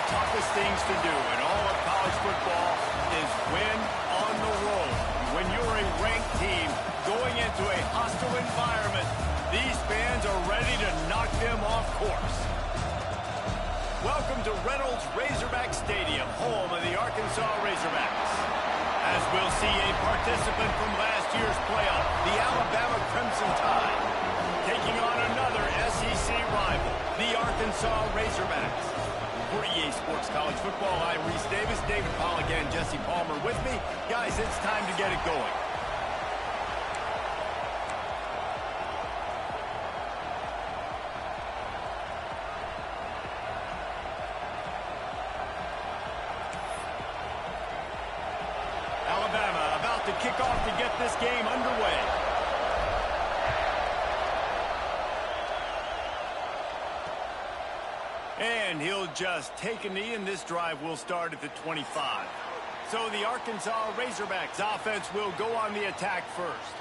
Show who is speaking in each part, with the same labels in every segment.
Speaker 1: toughest things to do in all of college football is win on the road. When you're a ranked team going into a hostile environment, these fans are ready to knock them off course. Welcome to Reynolds Razorback Stadium, home of the Arkansas Razorbacks. As we'll see a participant from last year's playoff, the Alabama Crimson Tide, taking on another SEC rival, the Arkansas Razorbacks. For EA Sports College Football, I'm Reese Davis, David Pollack, and Jesse Palmer with me. Guys, it's time to get it going. Alabama about to kick off to get this game underway. And he'll just take a knee, and this drive will start at the 25. So the Arkansas Razorbacks offense will go on the attack first.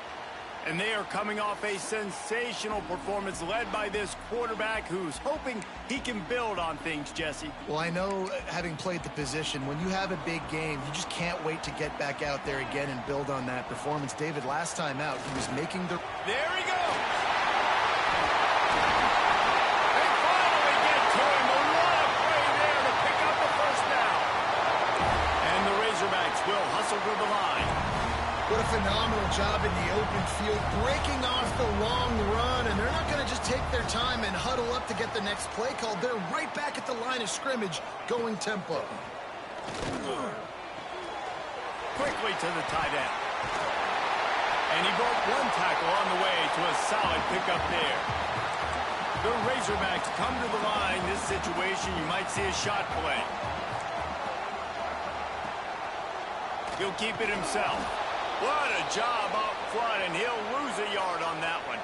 Speaker 1: And they are coming off a sensational performance led by this quarterback who's hoping he can build on things, Jesse.
Speaker 2: Well, I know, having played the position, when you have a big game, you just can't wait to get back out there again and build on that performance. David, last time out, he was making the...
Speaker 1: There he goes! They finally get to him, and what a play there to pick up the first down. And the Razorbacks will hustle to the line.
Speaker 2: What a phenomenal job in the open field, breaking off the long run, and they're not going to just take their time and huddle up to get the next play called. They're right back at the line of scrimmage, going tempo.
Speaker 1: Quickly to the tight end. And he broke one tackle on the way to a solid pickup there. The Razorbacks come to the line. This situation, you might see a shot play. He'll keep it himself. What a job up front, and he'll lose a yard on that one.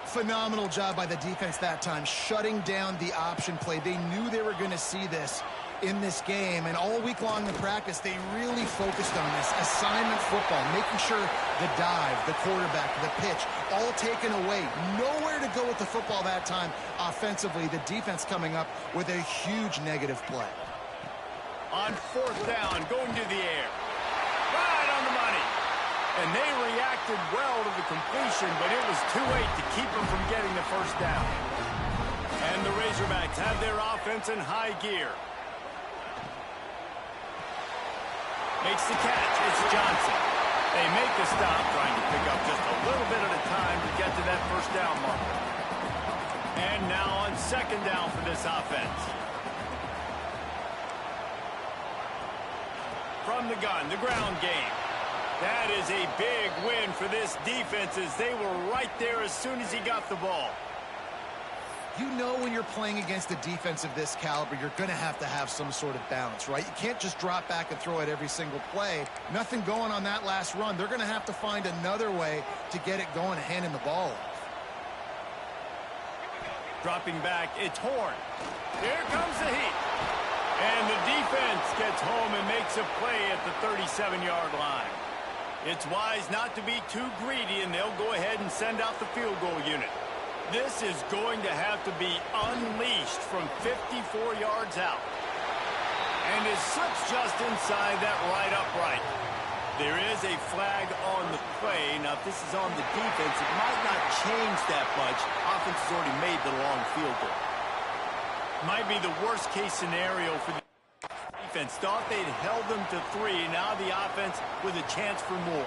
Speaker 2: Phenomenal job by the defense that time, shutting down the option play. They knew they were going to see this in this game, and all week long in practice, they really focused on this assignment football, making sure the dive, the quarterback, the pitch, all taken away. Nowhere to go with the football that time offensively. The defense coming up with a huge negative play.
Speaker 1: On fourth down, going to the air. Right on the money. And they reacted well to the completion, but it was too late to keep them from getting the first down. And the Razorbacks have their offense in high gear. Makes the catch. It's Johnson. They make the stop, trying to pick up just a little bit at a time to get to that first down marker. And now on second down for this offense. From the gun, the ground game. That is a big win for this defense, as they were right there as soon as he got the ball.
Speaker 2: You know, when you're playing against a defense of this caliber, you're going to have some sort of balance, right? You can't just drop back and throw it every single play. Nothing going on that last run. They're going to have to find another way to get it going and handing the ball off.
Speaker 1: Dropping back, it's Horn. Here comes the heat. And the defense gets home and makes a play at the 37-yard line. It's wise not to be too greedy, and they'll go ahead and send out the field goal unit. This is going to have to be unleashed from 54 yards out. And it slips just inside that right upright. There is a flag on the play. Now, if this is on the defense, it might not change that much. Offense has already made the long field goal. Might be the worst-case scenario for the defense. Thought they'd held them to 3. Now the offense with a chance for more.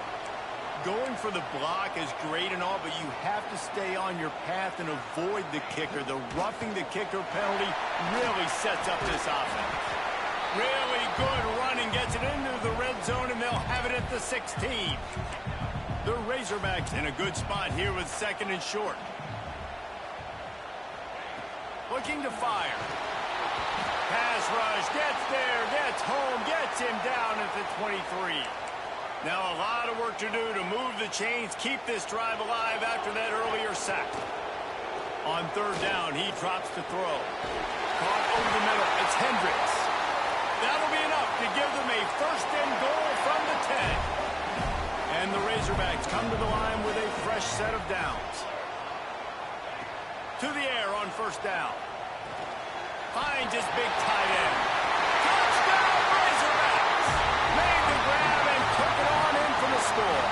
Speaker 1: Going for the block is great and all, but you have to stay on your path and avoid the kicker. The roughing the kicker penalty really sets up this offense. Really good running, gets it into the red zone, and they'll have it at the 16. The Razorbacks in a good spot here with second and short. Looking to fire. Pass rush, gets there, gets home, gets him down at the 23. Now a lot of work to do to move the chains, keep this drive alive after that earlier sack. On third down, he drops to throw. Caught over the middle, it's Hendricks. That'll be enough to give them a first and goal from the 10. And the Razorbacks come to the line with a fresh set of downs. To the air on first down. Finds finds his big tight end. Touchdown, Razorbacks! Made the grab and took it on in for the score.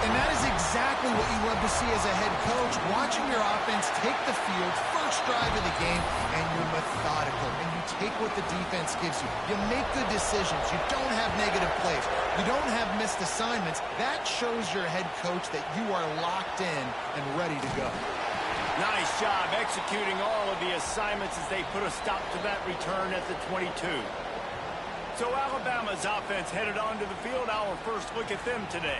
Speaker 2: And that is exactly what you love to see as a head coach, watching your offense take the field, first drive of the game, and you're methodical, and you take what the defense gives you. You make good decisions. You don't have negative plays. You don't have missed assignments. That shows your head coach that you are locked in and ready to go.
Speaker 1: Nice job executing all of the assignments as they put a stop to that return at the 22. So Alabama's offense headed onto the field. Our first look at them today.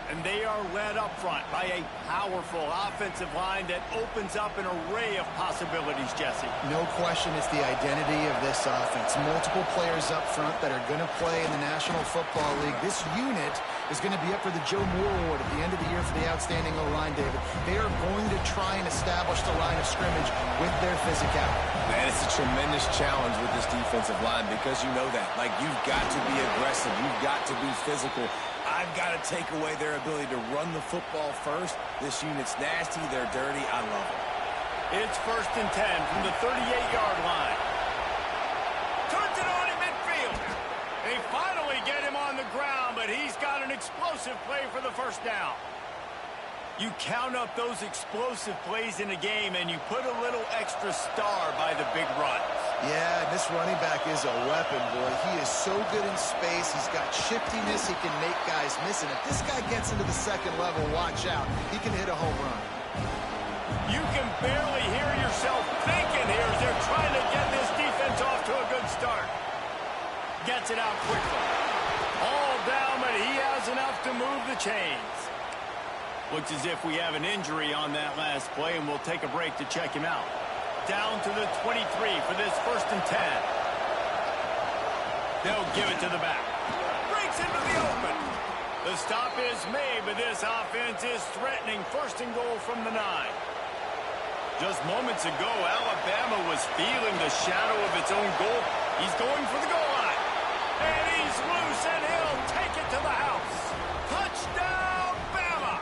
Speaker 1: And they are led up front by a powerful offensive line that opens up an array of possibilities, Jesse.
Speaker 2: No question it's the identity of this offense. Multiple players up front that are going to play in the National Football League. This unit is going to be up for the Joe Moore Award at the end of the year for the outstanding O-line, David. They are going to try and establish the line of scrimmage with their physicality.
Speaker 3: Man, it's a tremendous challenge with this defensive line because you know that. Like, you've got to be aggressive. You've got to be physical. I've got to take away their ability to run the football first. This unit's nasty. They're dirty. I love it.
Speaker 1: It's 1st and 10 from the 38-yard line. Turns it on in midfield. They finally get him on the ground, but he's got an explosive play for the first down. You count up those explosive plays in a game, and you put a little extra star by the big runs.
Speaker 2: Yeah, this running back is a weapon, boy. He is so good in space. He's got shiftiness. He can make guys miss. And if this guy gets into the second level, watch out. He can hit a home run.
Speaker 1: You can barely hear yourself thinking here as they're trying to get this defense off to a good start. Gets it out quickly. All down, but he has enough to move the chains. Looks as if we have an injury on that last play, and we'll take a break to check him out. Down to the 23 for this 1st and 10. They'll give it to the back. Breaks into the open. The stop is made, but this offense is threatening 1st and goal from the 9. Just moments ago, Alabama was feeling the shadow of its own goal. He's going for the goal line. And he's loose, and he'll take it to the house. Touchdown, Bama!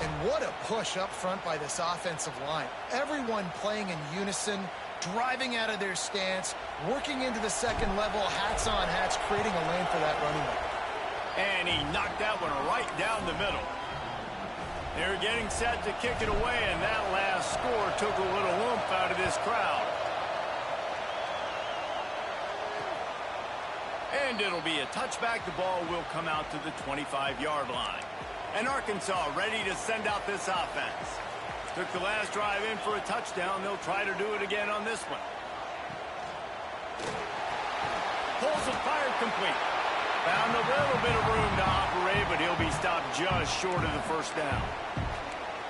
Speaker 2: And what a push up front by this offensive line. Everyone playing in unison, driving out of their stance, working into the second level, hats on hats, creating a lane for that running back.
Speaker 1: And he knocked that one right down the middle. They're getting set to kick it away, and that last score took a little oomph out of this crowd. And it'll be a touchback. The ball will come out to the 25-yard line. And Arkansas ready to send out this offense. Took the last drive in for a touchdown. They'll try to do it again on this one. Pulls it fired complete. Found a little bit of room to operate, but he'll be stopped just short of the first down.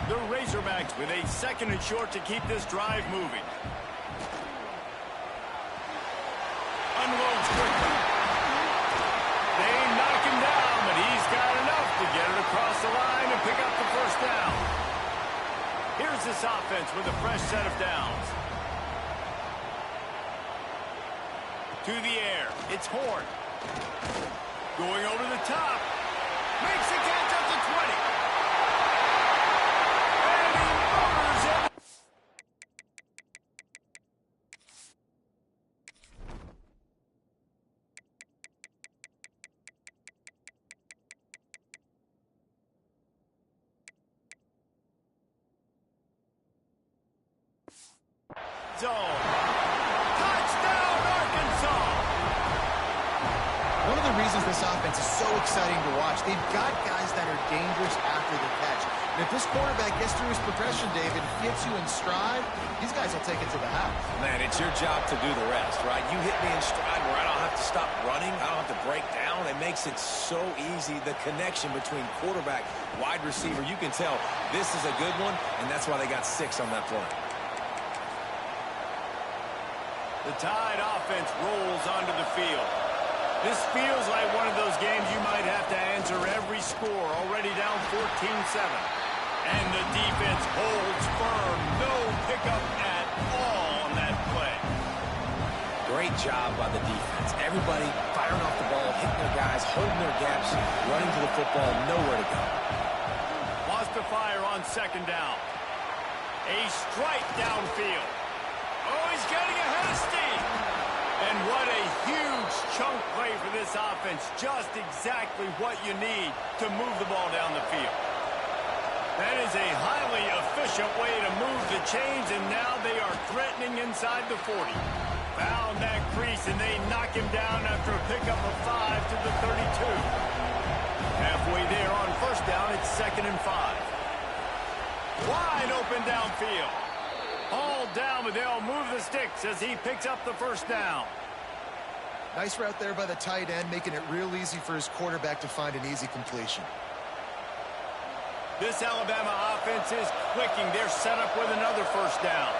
Speaker 1: The Razorbacks with a 2nd and short to keep this drive moving. Unloads quickly. They knock him down, but he's got enough to get it across the line and pick up the first down. Here's this offense with a fresh set of downs. To the air. It's Horn. Going over the top. Makes the catch up to 20. And he murders it. Zone. Touchdown, Arkansas!
Speaker 2: One of the reasons this offense is so exciting to watch, they've got guys that are dangerous after the catch. And if this quarterback gets through his progression, David, gets you in stride, these guys will take it to the house.
Speaker 3: Man, it's your job to do the rest, right? You hit me in stride where I don't have to stop running. I don't have to break down. It makes it so easy. The connection between quarterback, wide receiver, you can tell this is a good one, and that's why they got 6 on that play.
Speaker 1: The Tide offense rolls onto the field. This feels like one of those games you might have to answer every score, already down 14-7. And the defense holds firm. No pickup at all on that play.
Speaker 3: Great job by the defense. Everybody firing off the ball, hitting their guys, holding their gaps, running to the football, nowhere to go.
Speaker 1: Lost to fire on 2nd down. A strike downfield. Oh, he's getting ahead of steam. And what a huge chunk play for this offense. Just exactly what you need to move the ball down the field. That is a highly efficient way to move the chains, and now they are threatening inside the 40. Found that crease, and they knock him down after a pickup of 5 to the 32. Halfway there on first down, it's 2nd and 5. Wide open downfield. Hauled down, but they'll move the sticks as he picks up the first down.
Speaker 2: Nice route there by the tight end, making it real easy for his quarterback to find an easy completion.
Speaker 1: This Alabama offense is clicking. They're set up with another first down.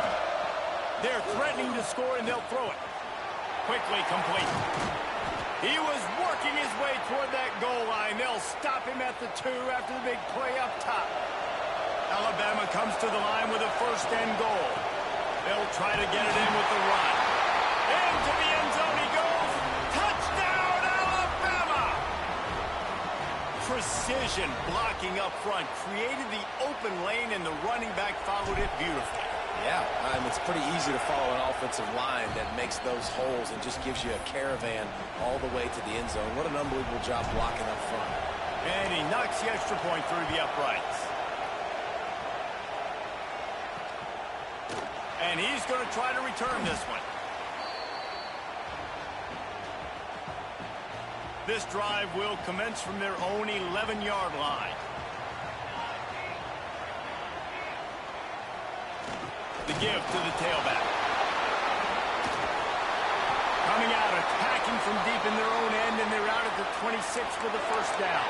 Speaker 1: They're threatening to score, and they'll throw it. Quickly complete. He was working his way toward that goal line. They'll stop him at the 2 after the big play up top. Alabama comes to the line with a 1st and goal. They'll try to get it in with the run. Into the end zone he goes. Touchdown, Alabama! Precision blocking up front created the open lane, and the running back followed it beautifully.
Speaker 3: Yeah, it's pretty easy to follow an offensive line that makes those holes and just gives you a caravan all the way to the end zone. What an unbelievable job blocking up front.
Speaker 1: And he knocks the extra point through the uprights. And he's going to try to return this one. This drive will commence from their own 11-yard line. The give to the tailback. Coming out, attacking from deep in their own end, and they're out at the 26 for the first down.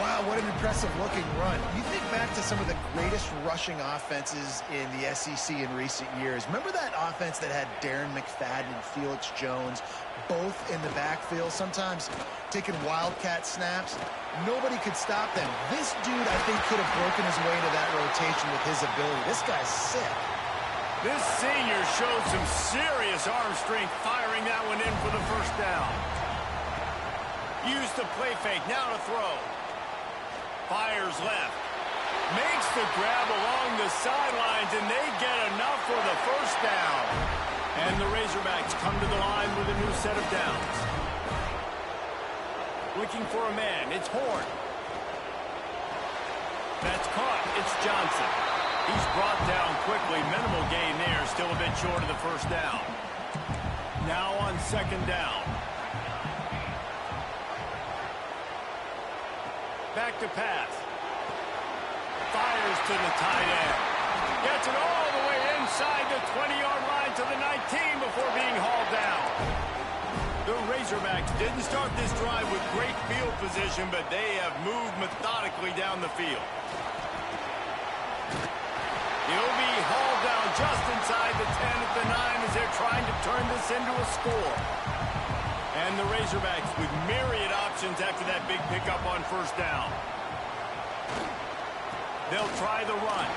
Speaker 2: Wow, what an impressive-looking run. You think back to some of the greatest rushing offenses in the SEC in recent years. Remember that offense that had Darren McFadden and Felix Jones both in the backfield, sometimes taking wildcat snaps? Nobody could stop them. This dude, I think, could have broken his way into that rotation with his ability. This guy's sick.
Speaker 1: This senior showed some serious arm strength firing that one in for the first down. Used the play fake, now to throw. Fires left. Makes the grab along the sidelines, and they get enough for the first down. And the Razorbacks come to the line with a new set of downs. Looking for a man. It's Horn. That's caught. It's Johnson. He's brought down quickly. Minimal gain there. Still a bit short of the first down. Now on 2nd down. Back to pass. Fires to the tight end. Gets it all the way inside the 20-yard line to the 19 before being hauled down. The Razorbacks didn't start this drive with great field position, but they have moved methodically down the field. He'll be hauled down just inside the 10 at the 9 as they're trying to turn this into a score. And the Razorbacks with myriad options after that big pickup on first down. They'll try the run.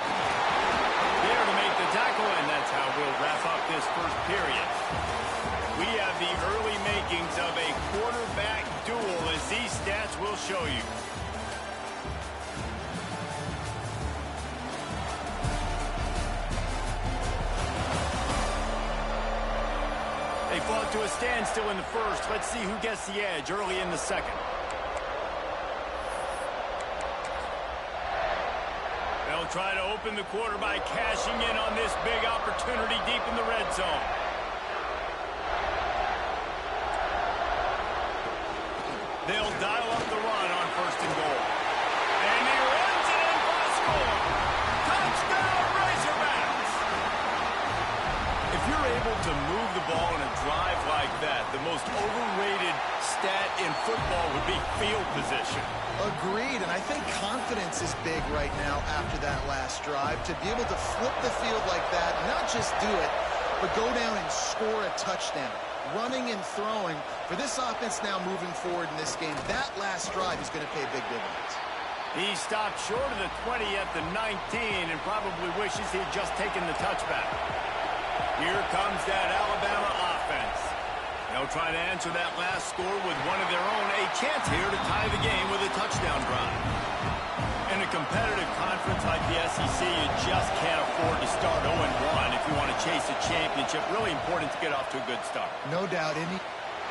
Speaker 1: There to make the tackle, and that's how we'll wrap up this first period. We have the early makings of a quarterback duel, as these stats will show you. They fought to a standstill in the first. Let's see who gets the edge early in the second. They'll try to open the quarter by cashing in on this big opportunity deep in the red zone. They'll dial up the run on 1st and goal. And he runs it in for a score. Touchdown, Razorbacks! If you're able to move the ball in a drive like that, the most overrated stat in football would be field position.
Speaker 2: Agreed, and I think confidence is big right now after that last drive. To be able to flip the field like that, not just do it, but go down and score a touchdown. Running and throwing, for this offense now moving forward in this game, that last drive is going to pay big dividends.
Speaker 1: He stopped short of the 20 at the 19 and probably wishes he had just taken the touchback. Here comes that Alabama offense. They'll try to answer that last score with one of their own. A chance here to tie the game with a touchdown drive. In a competitive conference like the SEC, you just can't afford to start 0-1 if you want a chase a championship, really important to get off to a good start.
Speaker 2: No doubt, isn't he?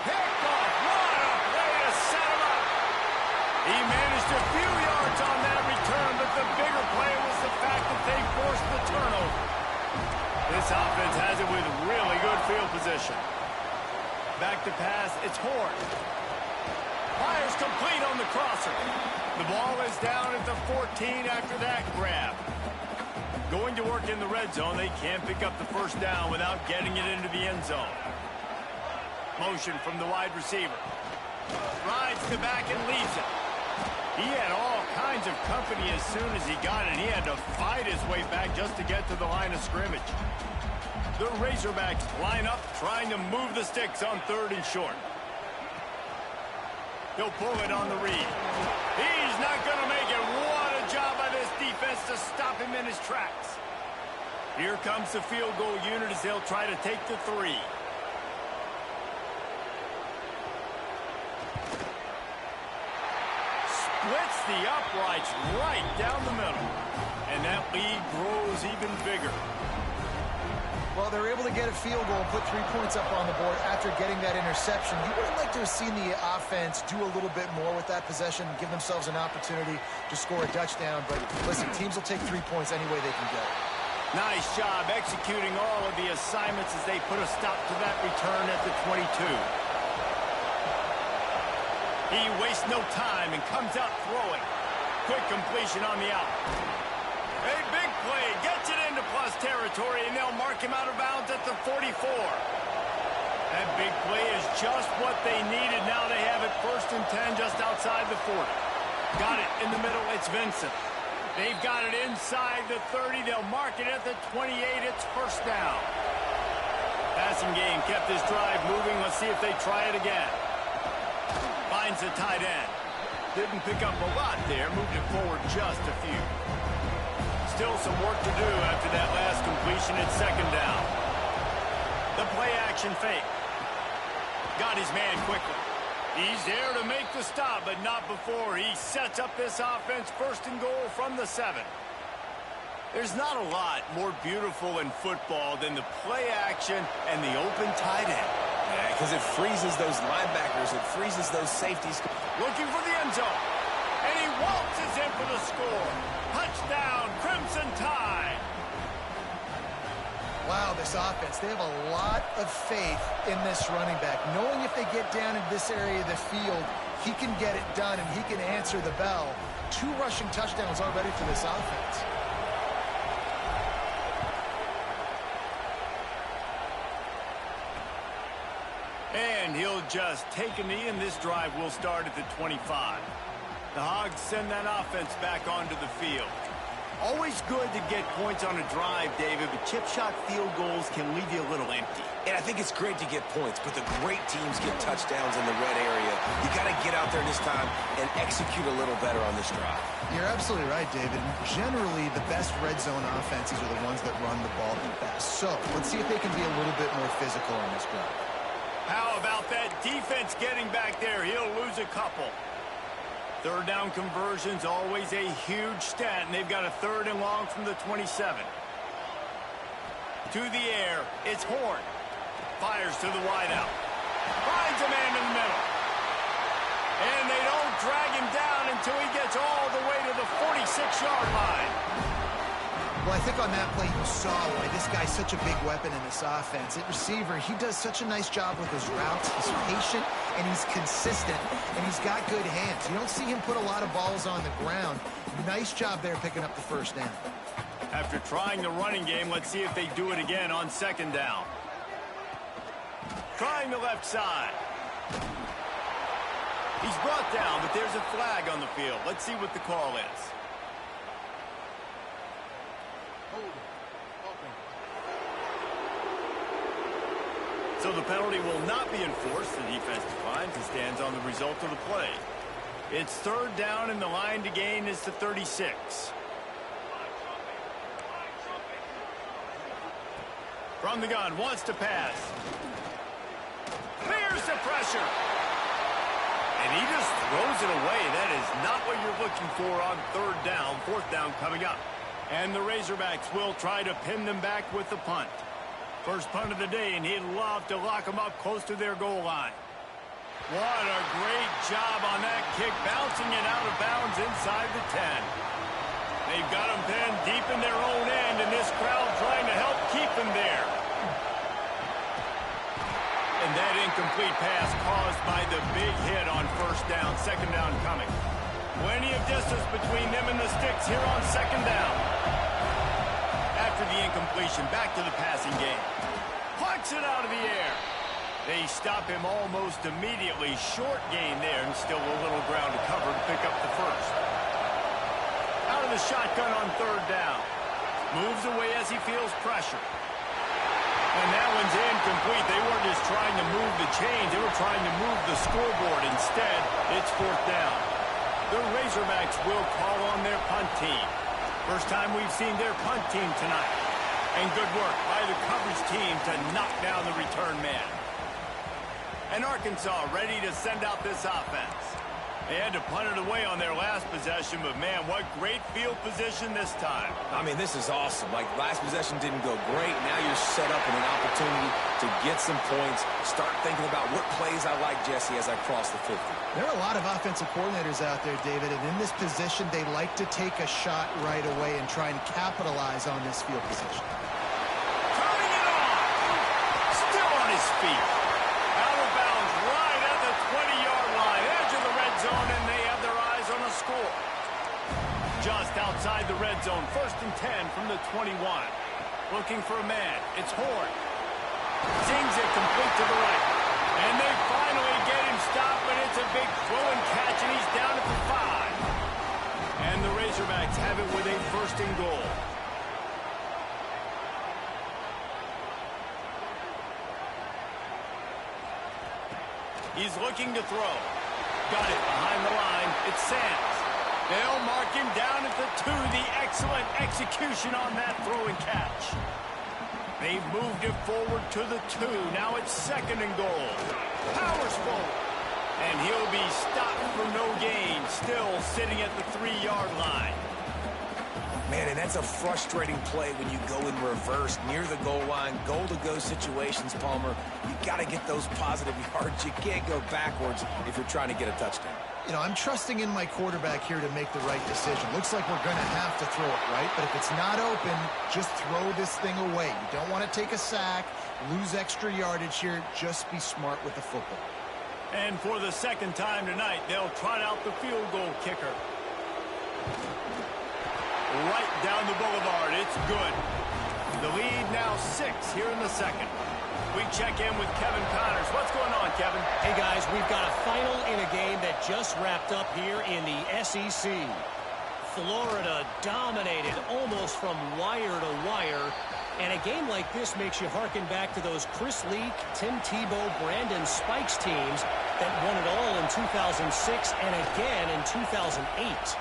Speaker 1: Picked off. What a play to set him up. He managed a few yards on that return, but the bigger play was the fact that they forced the turnover. This offense has it with really good field position. Back to pass, it's Horn. Fires complete on the crosser. The ball is down at the 14 after that grab. Going to work in the red zone, they can't pick up the first down without getting it into the end zone. Motion from the wide receiver. Rides the back and leaves it. He had all kinds of company as soon as he got it. He had to fight his way back just to get to the line of scrimmage. The Razorbacks line up, trying to move the sticks on 3rd and short. He'll pull it on the read. He's not going to make it. What a job by this defense to stop him in his tracks. Here comes the field goal unit as they'll try to take the 3. Splits the uprights right down the middle. And that lead grows even bigger.
Speaker 2: Well, they're able to get a field goal, put 3 points up on the board after getting that interception. You would have liked to have seen the offense do a little bit more with that possession, give themselves an opportunity to score a touchdown. But listen, teams will take 3 points any way they can get it.
Speaker 1: Nice job executing all of the assignments as they put a stop to that return at the 22. He wastes no time and comes out throwing. Quick completion on the out. A big play, gets it into plus territory, and they'll mark him out of bounds at the 44. That big play is just what they needed. Now they have it 1st and 10 just outside the 40. Got it in the middle, it's Vincent. They've got it inside the 30. They'll mark it at the 28. It's 1st down. Passing game kept this drive moving. Let's see if they try it again. Finds the tight end. Didn't pick up a lot there. Moved it forward just a few. Still some work to do after that last completion at 2nd down. The play action fake. Got his man quickly. He's there to make the stop, but not before he sets up this offense 1st and goal from the 7. There's not a lot more beautiful in football than the play action and the open tight end.
Speaker 3: Yeah, because it freezes those linebackers. It freezes those safeties.
Speaker 1: Looking for the end zone. And he waltzes in for the score. Touchdown, Crimson Tide.
Speaker 2: Wow, this offense, they have a lot of faith in this running back. Knowing if they get down in this area of the field, he can get it done and he can answer the bell. 2 rushing touchdowns already for this offense.
Speaker 1: And he'll just take a knee, and this drive will start at the 25. The Hogs send that offense back onto the field. Always good to get points on a drive, David, but chip shot field goals can leave you a little empty.
Speaker 3: And I think it's great to get points, but the great teams get touchdowns in the red area. You got to get out there this time and execute a little better on this drive.
Speaker 2: You're absolutely right, David. Generally, the best red zone offenses are the ones that run the ball the best. So let's see if they can be a little bit more physical on this drive.
Speaker 1: How about that defense getting back there? He'll lose a couple. 3rd down conversions, always a huge stat, and they've got a 3rd and long from the 27. To the air, it's Horn. Fires to the wideout. Finds a man in the middle. And they don't drag him down until he gets all the way to the 46-yard line.
Speaker 2: Well, I think on that play you saw why this guy's such a big weapon in this offense. At receiver, he does such a nice job with his routes. He's patient, and he's consistent, and he's got good hands. You don't see him put a lot of balls on the ground. Nice job there picking up the 1st down.
Speaker 1: After trying the running game, let's see if they do it again on 2nd down. Trying the left side. He's brought down, but there's a flag on the field. Let's see what the call is. So the penalty will not be enforced. The defense declines and stands on the result of the play. It's 3rd down, and the line to gain is the 36. From the gun, wants to pass. Clears the pressure. And he just throws it away. That is not what you're looking for on 3rd down. 4th down coming up. And the Razorbacks will try to pin them back with the punt. First punt of the day, and he'd love to lock them up close to their goal line. What a great job on that kick, bouncing it out of bounds inside the 10. They've got them pinned deep in their own end, and this crowd trying to help keep them there. And that incomplete pass caused by the big hit on first down, second down coming. Plenty of distance between them and the sticks here on second down. After the incompletion, back to the passing game. Plucks it out of the air. They stop him almost immediately. Short gain there, and still a little ground to cover to pick up the first. Out of the shotgun on third down. Moves away as he feels pressure. And that one's incomplete. They weren't just trying to move the chains. They were trying to move the scoreboard. Instead, it's fourth down. The Razorbacks will call on their punt team. First time we've seen their punt team tonight. And good work by the coverage team to knock down the return man. And Arkansas ready to send out this offense. They had to punt it away on their last possession, but man, what great field position this time.
Speaker 3: I mean, this is awesome. Like, last possession didn't go great. Now you're set up in an opportunity to get some points. Start thinking about what plays I like, Jesse, as I cross the 50.
Speaker 2: There are a lot of offensive coordinators out there, David, and in this position, they like to take a shot right away and try and capitalize on this field position.
Speaker 1: Turning it on! Still on his feet. Out of bounds right at the 20-yard line. Edge of the red zone, and they have their eyes on a score. Just outside the red zone, 1st and 10 from the 21. Looking for a man. It's Horn. Zings it complete to the right. And they finally get him stopped, but it's a big throw and catch, and he's down at the 5. And the Razorbacks have it with a 1st and goal. He's looking to throw. Got it behind the line. It's Sands. They'll mark him down at the 2. The excellent execution on that throw and catch. They've moved it forward to the 2. Now it's 2nd and goal. Powers forward. And he'll be stopped for no gain. Still sitting at the 3-yard line.
Speaker 3: Man, and that's a frustrating play when you go in reverse near the goal line. Goal-to-go situations, Palmer. You got to get those positive yards. You can't go backwards if you're trying to get a touchdown.
Speaker 2: You know, I'm trusting in my quarterback here to make the right decision. Looks like we're going to have to throw it, right? But if it's not open, just throw this thing away. You don't want to take a sack, lose extra yardage here. Just be smart with the football.
Speaker 1: And for the 2nd time tonight, they'll trot out the field goal kicker. Right down the boulevard. It's good. The lead now 6 here in the 2nd. We check in with Kevin Connors. What's going on, Kevin?
Speaker 4: Hey, guys, we've got a final in a game that just wrapped up here in the SEC. Florida dominated almost from wire to wire. And a game like this makes you harken back to those Chris Leak, Tim Tebow, Brandon Spikes teams that won it all in 2006 and again in 2008.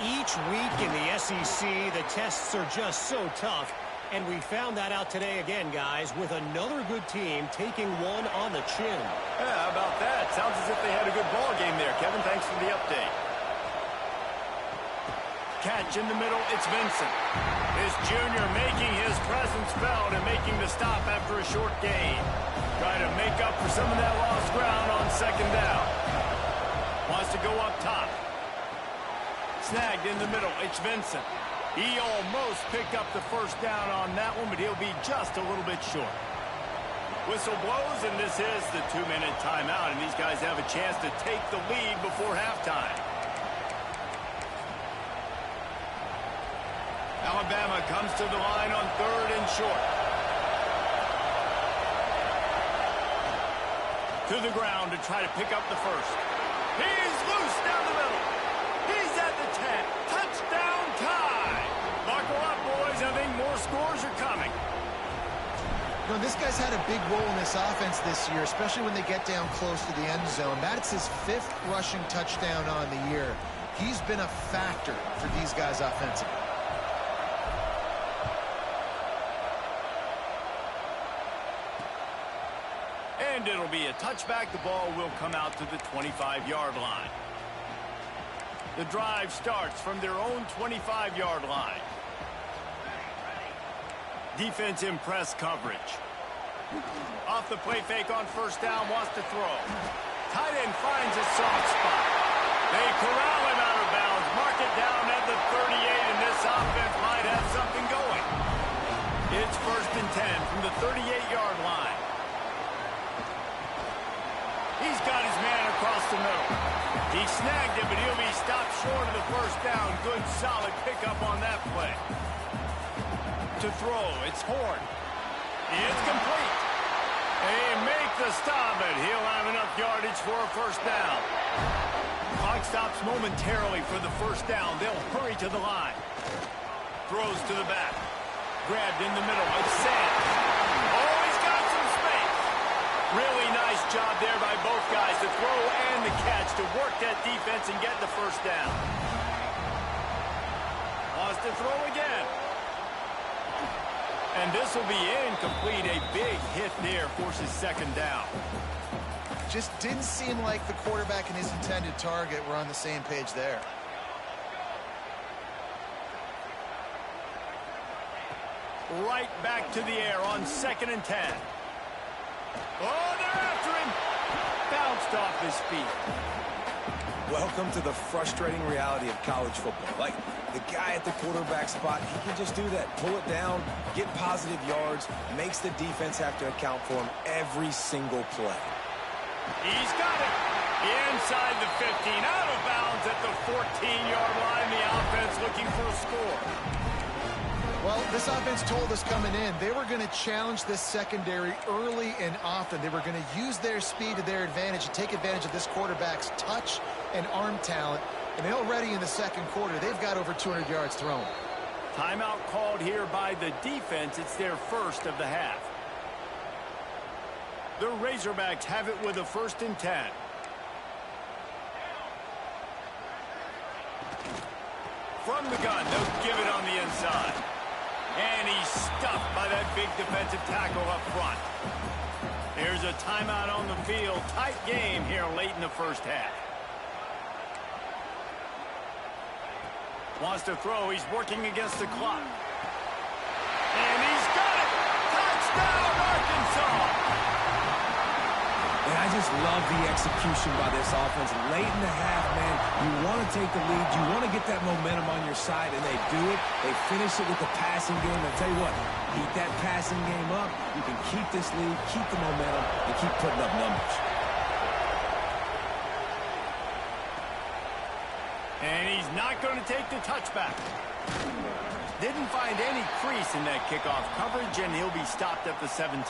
Speaker 4: Each week in the SEC, the tests are just so tough. And we found that out today again, guys, with another good team taking one on the chin.
Speaker 1: Yeah, how about that? Sounds as if they had a good ball game there, Kevin. Thanks for the update. Catch in the middle, it's Vincent. This junior making his presence felt and making the stop after a short gain. Trying to make up for some of that lost ground on 2nd down. Wants to go up top. Snagged in the middle, it's Vincent. He almost picked up the 1st down on that one, but he'll be just a little bit short. Whistle blows, and this is the 2-minute timeout, and these guys have a chance to take the lead before halftime. Alabama comes to the line on 3rd and short. To the ground to try to pick up the 1st. He's loose down the middle. He's at the 10. Touchdown tie. Buckle up, boys. I think more scores are coming.
Speaker 2: You know, this guy's had a big role in this offense this year, especially when they get down close to the end zone. That's his 5th rushing touchdown on the year. He's been a factor for these guys offensively.
Speaker 1: And it'll be a touchback. The ball will come out to the 25-yard line. The drive starts from their own 25-yard line. Defense in press coverage. Off the play fake on first down, wants to throw. Tight end finds a soft spot. They corral him out of bounds, mark it down at the 38, and this offense might have something going. It's 1st and 10 from the 38-yard line. He's got his man across the middle. He snagged it, but he'll be stopped short of the first down. Good, solid pickup on that play. To throw, it's Horn. It's complete. They make the stop, and he'll have enough yardage for a first down. Clock stops momentarily for the first down. They'll hurry to the line. Throws to the back. Grabbed in the middle. It's Sands. Oh, he's got some space. Really nice job there by both guys, the throw and the catch, to work that defense and get the first down. Wants to throw again. And this will be incomplete. A big hit there forces 2nd down.
Speaker 2: Just didn't seem like the quarterback and his intended target were on the same page there.
Speaker 1: Right back to the air on 2nd and 10. Oh, they're after him. Bounced off his feet.
Speaker 3: Welcome to the frustrating reality of college football. Like, the guy at the quarterback spot, he can just do that. Pull it down, get positive yards, makes the defense have to account for him every single play.
Speaker 1: He's got it. Inside the 15, out of bounds at the 14-yard line. The offense looking for a score.
Speaker 2: Well, this offense told us coming in they were going to challenge this secondary early and often. They were going to use their speed to their advantage and take advantage of this quarterback's touch and arm talent. And already in the 2nd quarter, they've got over 200 yards thrown.
Speaker 1: Timeout called here by the defense. It's their first of the half. The Razorbacks have it with a 1st and 10. From the gun, they'll give it on the inside. And he's stuffed by that big defensive tackle up front. There's a timeout on the field. Tight game here late in the first half. Wants to throw. He's working against the clock. And he's got it! Touchdown, Arkansas!
Speaker 3: And I just love the execution by this offense. Late in the half, man, you want to take the lead. You want to get that momentum on your side, and they do it. They finish it with the passing game. I'll tell you what, keep that passing game up. You can keep this lead, keep the momentum, and keep putting up numbers.
Speaker 1: And he's not going to take the touchback. Didn't find any crease in that kickoff coverage, and he'll be stopped at the 17.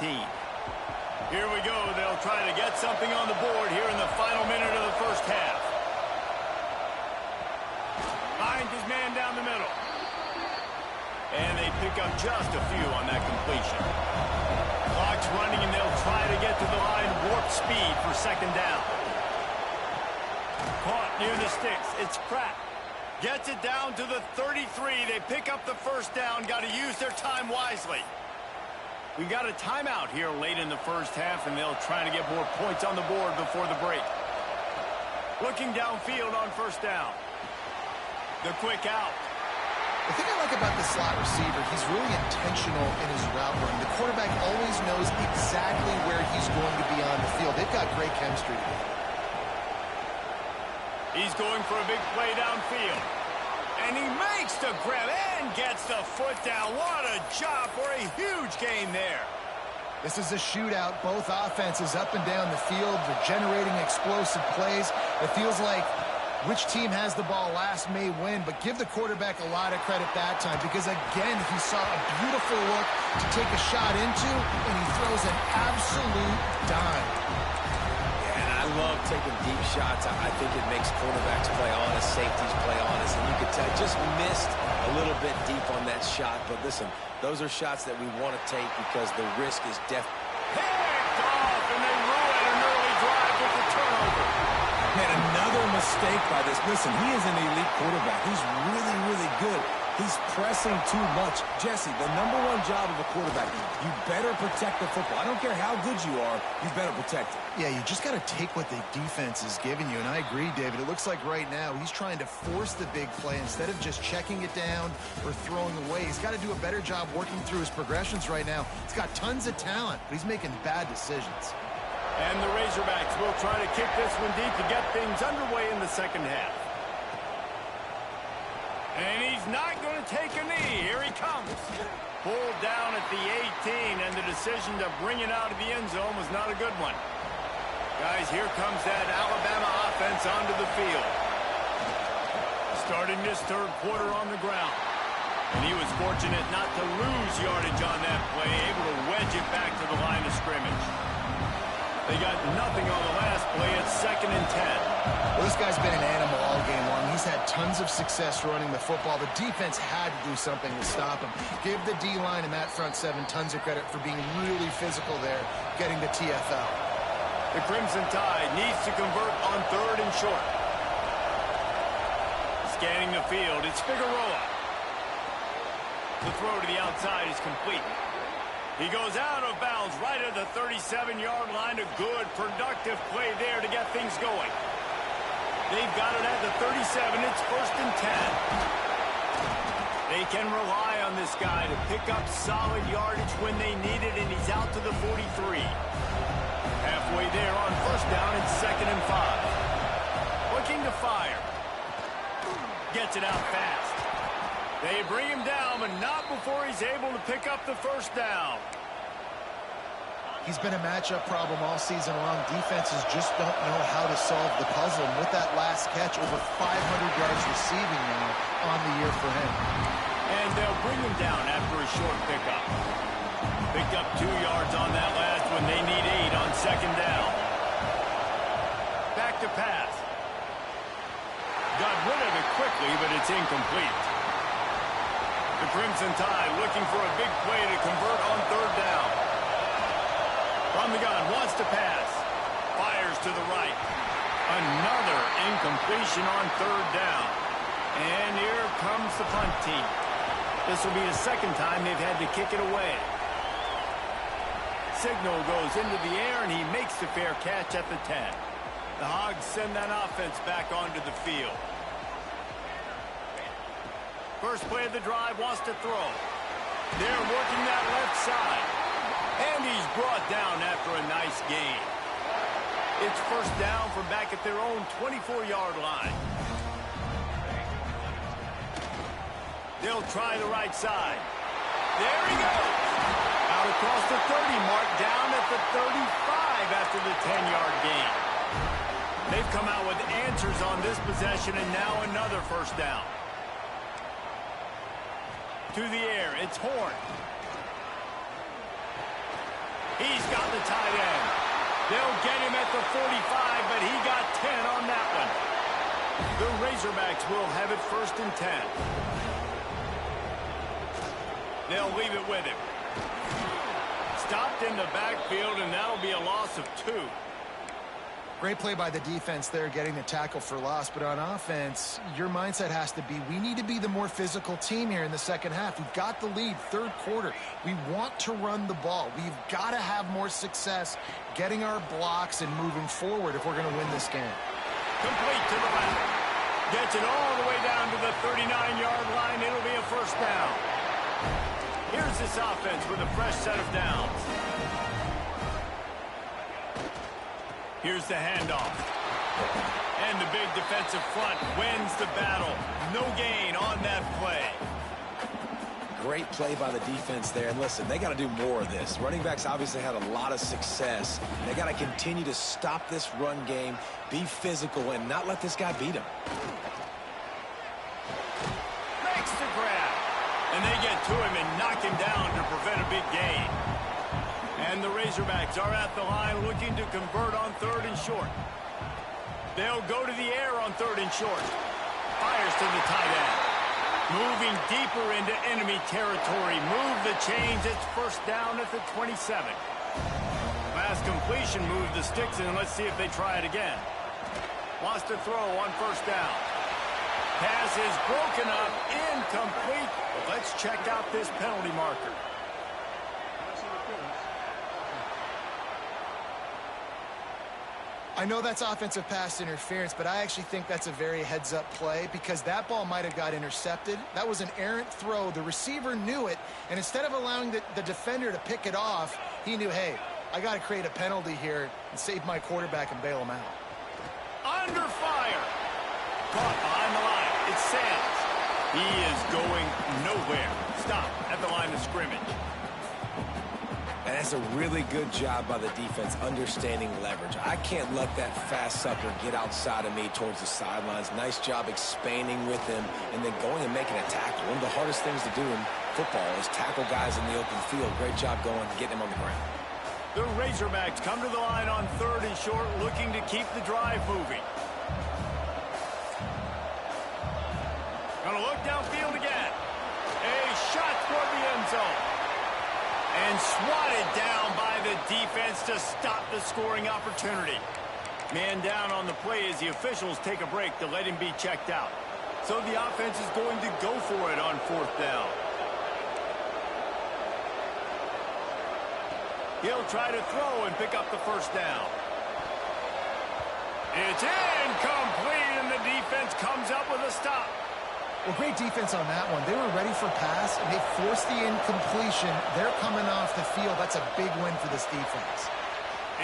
Speaker 1: Here we go. They'll try to get something on the board here in the final minute of the first half. Finds his man down the middle. And they pick up just a few on that completion. Clock's running, and they'll try to get to the line. Warp speed for 2nd down. Caught near the sticks. It's Pratt. Gets it down to the 33. They pick up the first down. Got to use their time wisely. We've got a timeout here late in the first half, and they'll try to get more points on the board before the break. Looking downfield on first down. The quick out.
Speaker 2: The thing I like about the slot receiver, he's really intentional in his route running. The quarterback always knows exactly where he's going to be on the field. They've got great chemistry together.
Speaker 1: He's going for a big play downfield. And he makes the grab and gets the foot down. What a job for a huge gain there.
Speaker 2: This is a shootout. Both offenses up and down the field. They're generating explosive plays. It feels like which team has the ball last may win, but give the quarterback a lot of credit that time because, again, he saw a beautiful look to take a shot into, and he throws an absolute dime.
Speaker 3: I love taking deep shots. I think it makes quarterbacks play honest, safeties play honest, and you could tell just missed a little bit deep on that shot. But listen, those are shots that we want to take because the risk is definitely.
Speaker 1: Picked off, and they ruin an early drive with the turnover.
Speaker 3: Man, another mistake by this. Listen, he is an elite quarterback. He's really, really good. He's pressing too much. Jesse, the number one job of a quarterback, you better protect the football. I don't care how good you are, you better protect it.
Speaker 2: Yeah, you just got to take what the defense is giving you, and I agree, David. It looks like right now he's trying to force the big play instead of just checking it down or throwing away. He's got to do a better job working through his progressions right now. He's got tons of talent, but he's making bad decisions.
Speaker 1: And the Razorbacks will try to kick this one deep to get things underway in the second half. And he's not going to take a knee. Here he comes. Pulled down at the 18, and the decision to bring it out of the end zone was not a good one. Guys, here comes that Alabama offense onto the field. Starting this third quarter on the ground. And he was fortunate not to lose yardage on that play, able to wedge it back to the line of scrimmage. They got nothing on the last play. It's 2nd and 10.
Speaker 2: Well, this guy's been an animal all game long. He's had tons of success running the football. The defense had to do something to stop him. Give the D-line and that front seven tons of credit for being really physical there, getting the TFL.
Speaker 1: The Crimson Tide needs to convert on 3rd and short. Scanning the field, it's Figueroa. The throw to the outside is complete. He goes out of bounds right at the 37-yard line. A good, productive play there to get things going. They've got it at the 37. It's 1st and 10. They can rely on this guy to pick up solid yardage when they need it, and he's out to the 43. Halfway there on 1st down. It's 2nd and 5. Looking to fire. Gets it out fast. They bring him down, but not before he's able to pick up the 1st down.
Speaker 2: He's been a matchup problem all season long. Defenses just don't know how to solve the puzzle. And with that last catch, over 500 yards receiving now on the year for him.
Speaker 1: And they'll bring him down after a short pickup. Picked up 2 yards on that last one. They need 8 on 2nd down. Back to pass. Got rid of it quickly, but it's incomplete. The Crimson Tide looking for a big play to convert on 3rd down. From the gun, wants to pass. Fires to the right. Another incompletion on 3rd down. And here comes the punt team. This will be the 2nd time they've had to kick it away. Signal goes into the air, and he makes the fair catch at the 10. The Hogs send that offense back onto the field. First play of the drive, wants to throw. They're working that left side. And he's brought down after a nice gain. It's 1st down from back at their own 24-yard line. They'll try the right side. There he goes. Out across the 30 mark, down at the 35 after the 10-yard gain. They've come out with answers on this possession, and now another 1st down. To the air, it's Horn. He's got the tight end. They'll get him at the 45, but he got 10 on that one. The Razorbacks will have it 1st and 10. They'll leave it with him. Stopped in the backfield, and that'll be a loss of 2.
Speaker 2: Great play by the defense there, getting the tackle for loss. But on offense, your mindset has to be, we need to be the more physical team here in the second half. We've got the lead, 3rd quarter. We want to run the ball. We've got to have more success getting our blocks and moving forward if we're going to win this game.
Speaker 1: Complete to the left. Gets it all the way down to the 39-yard line. It'll be a 1st down. Here's this offense with a fresh set of downs. Here's the handoff. And the big defensive front wins the battle. No gain on that play.
Speaker 3: Great play by the defense there. And listen, they got to do more of this. Running backs obviously had a lot of success. They got to continue to stop this run game, be physical, and not let this guy beat him.
Speaker 1: Makes the grab. And they get to him and knock him down to prevent a big gain. And the Razorbacks are at the line looking to convert on 3rd and short. They'll go to the air on 3rd and short. Fires to the tight end. Moving deeper into enemy territory. Move the chains. It's 1st down at the 27. Last completion moved the sticks, and let's see if they try it again. Wants to throw on 1st down. Pass is broken up, incomplete. But let's check out this penalty marker.
Speaker 2: I know that's offensive pass interference, but I actually think that's a very heads-up play because that ball might have got intercepted. That was an errant throw. The receiver knew it, and instead of allowing the defender to pick it off, he knew, hey, I got to create a penalty here and save my quarterback and bail him out.
Speaker 1: Under fire. Caught behind the line. It's Sands. He is going nowhere. Stop at the line of scrimmage.
Speaker 3: And that's a really good job by the defense understanding leverage. I can't let that fast sucker get outside of me towards the sidelines. Nice job expanding with him and then going and making a tackle. One of the hardest things to do in football is tackle guys in the open field. Great job going and getting him on the ground.
Speaker 1: The Razorbacks come to the line on 3rd and short, looking to keep the drive moving. Gonna look downfield again. A shot toward the end zone. And swatted down by the defense to stop the scoring opportunity. Man down on the play as the officials take a break to let him be checked out. So the offense is going to go for it on 4th down. He'll try to throw and pick up the 1st down. It's incomplete, and the defense comes up with a stop.
Speaker 2: Well, great defense on that one. They were ready for pass, and they forced the incompletion. They're coming off the field. That's a big win for this defense.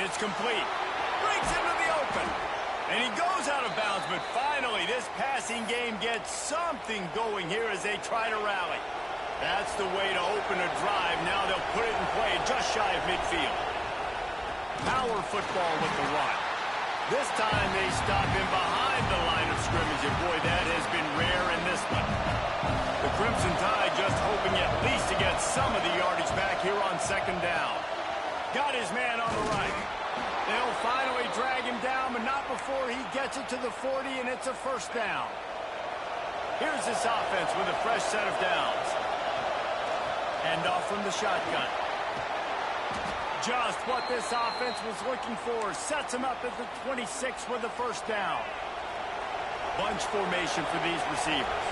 Speaker 1: It's complete. Breaks into the open. And he goes out of bounds, but finally this passing game gets something going here as they try to rally. That's the way to open a drive. Now they'll put it in play just shy of midfield. Power football with the run. This time they stop him behind the line of scrimmage, and boy, that has been rare in this one. The Crimson Tide just hoping at least to get some of the yardage back here on 2nd down. Got his man on the right. They'll finally drag him down, but not before he gets it to the 40, and it's a 1st down. Here's this offense with a fresh set of downs. Hand off from the shotgun. Just what this offense was looking for. Sets him up at the 26 with the 1st down. Bunch formation for these receivers.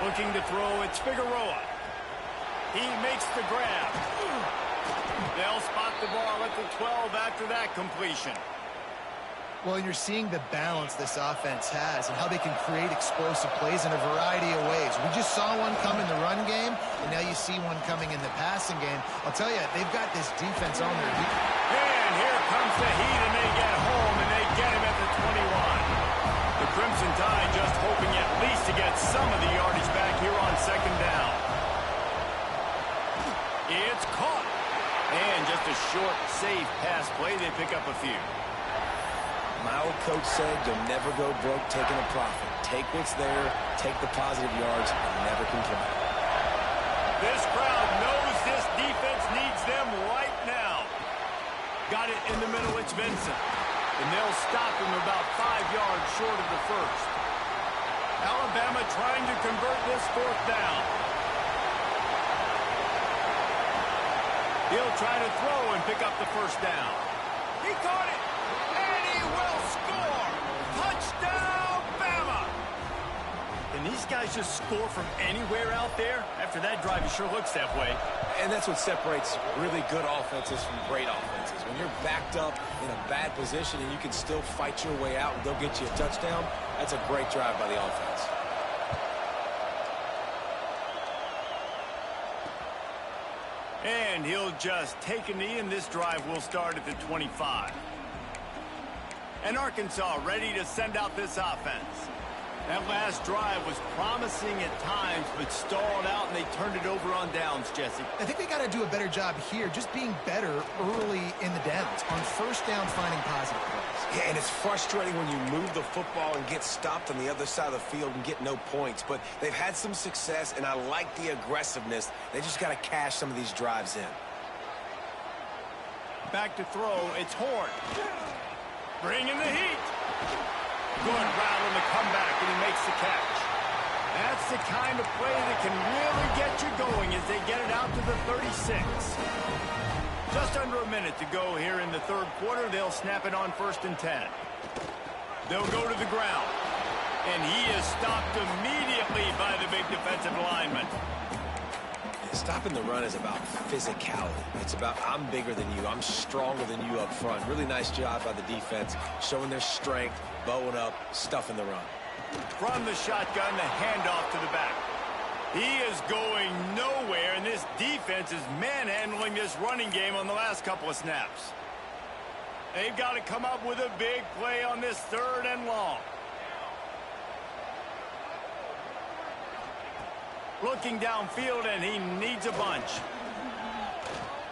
Speaker 1: Looking to throw, it's Figueroa. He makes the grab. They'll spot the ball at the 12 after that completion.
Speaker 2: Well, you're seeing the balance this offense has and how they can create explosive plays in a variety of ways. We just saw one come in the run game, and now you see one coming in the passing game. I'll tell you, they've got this defense on their feet.
Speaker 1: And here comes the heat, and they get home, and they get him at the 21. The Crimson Tide just hoping at least to get some of the yardage back here on 2nd down. It's caught. And just a short, safe pass play. They pick up a few.
Speaker 3: My old coach said you'll never go broke taking a profit. Take what's there, take the positive yards, and never complain.
Speaker 1: This crowd knows this defense needs them right now. Got it in the middle, it's Vincent. And they'll stop him about 5 yards short of the 1st. Alabama trying to convert this 4th down. He'll try to throw and pick up the 1st down. He caught it. Will score! Touchdown, Bama! Can these guys just score from anywhere out there? After that drive, it sure looks that way.
Speaker 3: And that's what separates really good offenses from great offenses. When you're backed up in a bad position and you can still fight your way out and they'll get you a touchdown, that's a great drive by the offense.
Speaker 1: And he'll just take a knee, and this drive will start at the 25. And Arkansas ready to send out this offense. That last drive was promising at times, but stalled out, and they turned it over on downs, Jesse.
Speaker 2: I think they got to do a better job here, just being better early in the downs. On 1st down, finding positive plays.
Speaker 3: Yeah, and it's frustrating when you move the football and get stopped on the other side of the field and get no points. But they've had some success, and I like the aggressiveness. They just got to cash some of these drives in.
Speaker 1: Back to throw, it's Horn. Bringing the heat. Good route on the comeback, and he makes the catch. That's the kind of play that can really get you going as they get it out to the 36. Just under a minute to go here in the 3rd quarter. They'll snap it on 1st and 10. They'll go to the ground. And he is stopped immediately by the big defensive lineman.
Speaker 3: Stopping the run is about physicality. It's about I'm bigger than you. I'm stronger than you up front. Really nice job by the defense, showing their strength, bowing up, stuffing the run.
Speaker 1: From the shotgun, the handoff to the back. He is going nowhere, and this defense is manhandling this running game on the last couple of snaps. They've got to come up with a big play on this 3rd and long. Looking downfield, and he needs a bunch.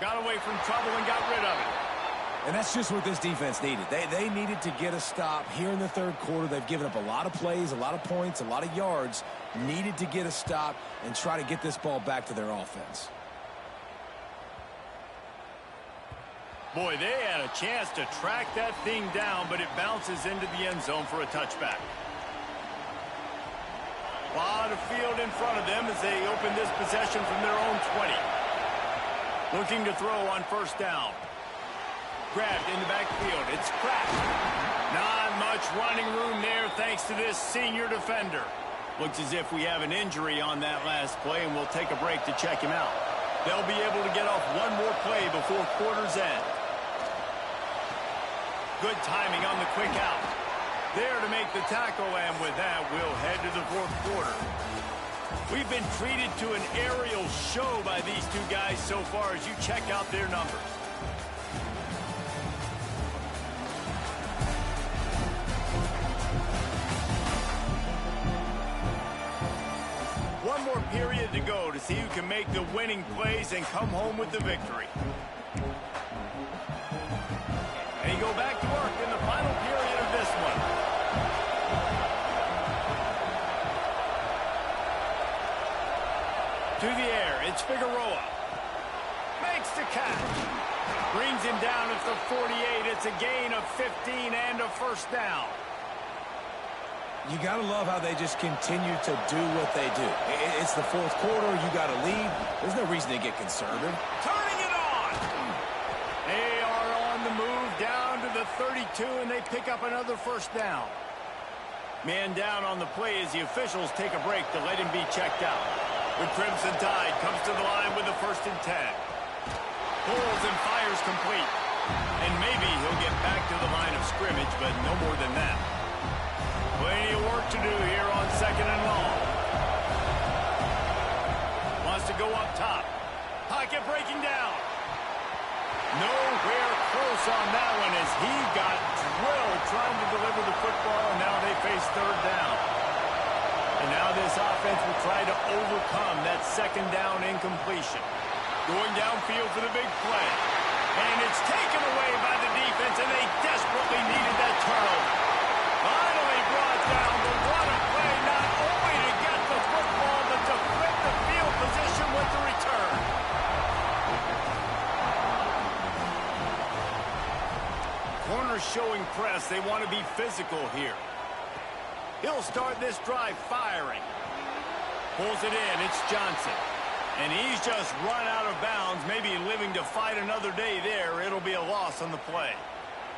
Speaker 1: Got away from trouble and got rid of it.
Speaker 3: And that's just what this defense needed. They needed to get a stop here in the 3rd quarter. They've given up a lot of plays, a lot of points, a lot of yards. Needed to get a stop and try to get this ball back to their offense.
Speaker 1: Boy, they had a chance to track that thing down, but it bounces into the end zone for a touchback. A lot of field in front of them as they open this possession from their own 20. Looking to throw on 1st down. Grabbed in the backfield. It's cracked. Not much running room there thanks to this senior defender. Looks as if we have an injury on that last play, and we'll take a break to check him out. They'll be able to get off one more play before quarter's end. Good timing on the quick out. There to make the tackle, and with that, we'll head to the 4th quarter. We've been treated to an aerial show by these two guys so far as you check out their numbers. One more period to go to see who can make the winning plays and come home with the victory. And you go back to work in the final period of this one. To the air, it's Figueroa. Makes the catch. Brings him down at the 48. It's a gain of 15 and a 1st down.
Speaker 3: You got to love how they just continue to do what they do. It's the 4th quarter. You got to lead. There's no reason to get conservative.
Speaker 1: Turning it on. They are on the move down to the 32, and they pick up another 1st down. Man down on the play as the officials take a break to let him be checked out. The Crimson Tide comes to the line with the 1st and 10. Pulls and fires complete. And maybe he'll get back to the line of scrimmage, but no more than that. Plenty of work to do here on 2nd and long. Wants to go up top. Pocket breaking down. Nowhere close on that one as he got drilled trying to deliver the football, and now they face 3rd down. And now this offense will try to overcome that 2nd down incompletion. Going downfield for the big play. And it's taken away by the defense, and they desperately needed that turnover. Finally brought down, but what a play, not only to get the football, but to flip the field position with the return. Corners showing press. They want to be physical here. He'll start this drive firing. Pulls it in. It's Johnson. And he's just run out of bounds, maybe living to fight another day there. It'll be a loss on the play.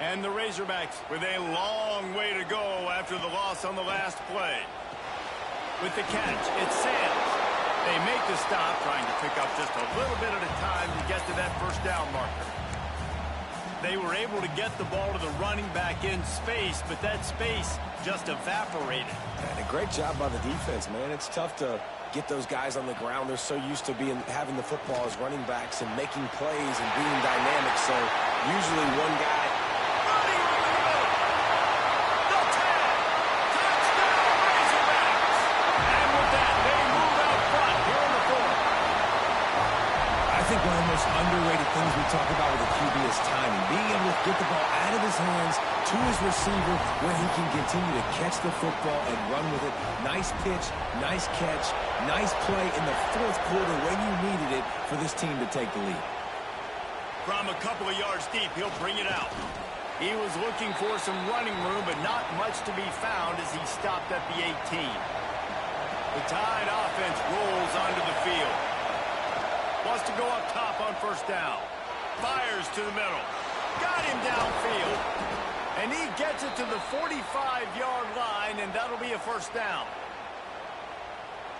Speaker 1: And the Razorbacks with a long way to go after the loss on the last play. With the catch, it's Sanders. They make the stop, trying to pick up just a little bit at a time to get to that 1st down marker. They were able to get the ball to the running back in space, but that space just evaporated.
Speaker 3: And a great job by the defense, man. It's tough to get those guys on the ground. They're so used to having the football as running backs and making plays and being dynamic. So usually one guy
Speaker 1: running over the middle. The tag. Touchdown, Razorbacks. And with that, they move out front here in the 4th.
Speaker 3: I think one of the most underrated things we talk about with a QB is timing. Being able to get the ball out of his hands to his receiver when he can continue to catch the football and run with it. Nice pitch, nice catch, nice play in the 4th quarter when you needed it for this team to take the lead.
Speaker 1: From a couple of yards deep, he'll bring it out. He was looking for some running room, but not much to be found as he stopped at the 18. The Tide offense rolls onto the field. Wants to go up top on 1st down. Fires to the middle. Got him downfield. And he gets it to the 45-yard line, and that'll be a first down.